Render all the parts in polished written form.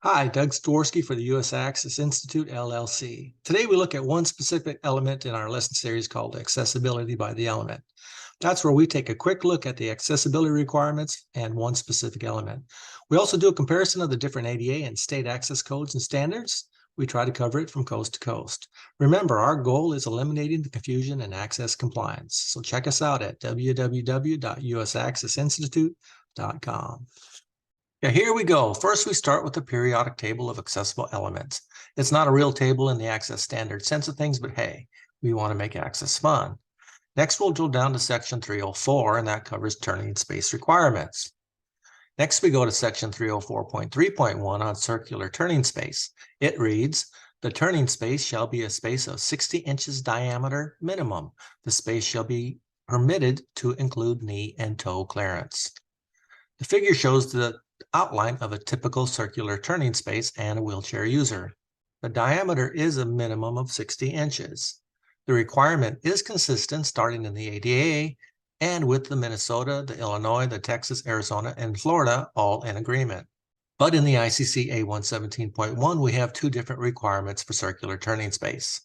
Hi, Doug Stworski for the U.S. Access Institute, LLC. Today we look at one specific element in our lesson series called Accessibility by the Element. That's where we take a quick look at the accessibility requirements and one specific element. We also do a comparison of the different ADA and state access codes and standards. We try to cover it from coast to coast. Remember, our goal is eliminating the confusion and access compliance. So check us out at www.usaccessinstitute.com. Yeah, here we go. First, we start with the periodic table of accessible elements. It's not a real table in the Access standard sense of things, but hey, we want to make Access fun. Next, we'll drill down to section 304, and that covers turning space requirements. Next, we go to section 304.3.1 on circular turning space. It reads, the turning space shall be a space of 60 inches diameter minimum. The space shall be permitted to include knee and toe clearance. The figure shows the outline of a typical circular turning space and a wheelchair user. The diameter is a minimum of 60 inches. The requirement is consistent starting in the ADA and with the Minnesota, the Illinois, the Texas, Arizona, and Florida all in agreement. But in the ICC A117.1, we have two different requirements for circular turning space.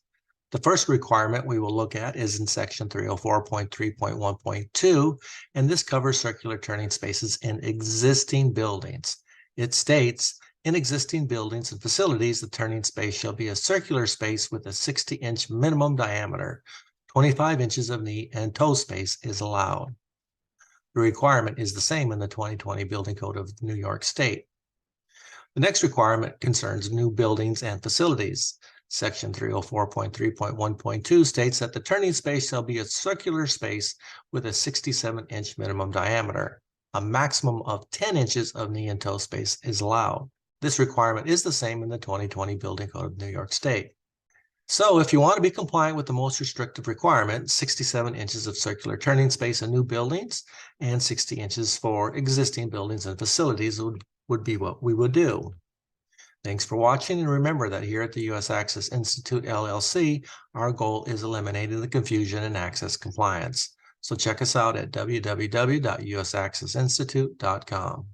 The first requirement we will look at is in section 304.3.1.2, and this covers circular turning spaces in existing buildings. It states, in existing buildings and facilities, the turning space shall be a circular space with a 60-inch minimum diameter. 25 inches of knee and toe space is allowed. The requirement is the same in the 2020 Building Code of New York State. The next requirement concerns new buildings and facilities. Section 304.3.1.2 states that the turning space shall be a circular space with a 67-inch minimum diameter. A maximum of 10 inches of knee and toe space is allowed. This requirement is the same in the 2020 Building Code of New York State. So if you want to be compliant with the most restrictive requirement, 67 inches of circular turning space in new buildings and 60 inches for existing buildings and facilities would be what we would do. Thanks for watching, and remember that here at the U.S. Access Institute, LLC, our goal is eliminating the confusion and access compliance. So check us out at www.usaccessinstitute.com.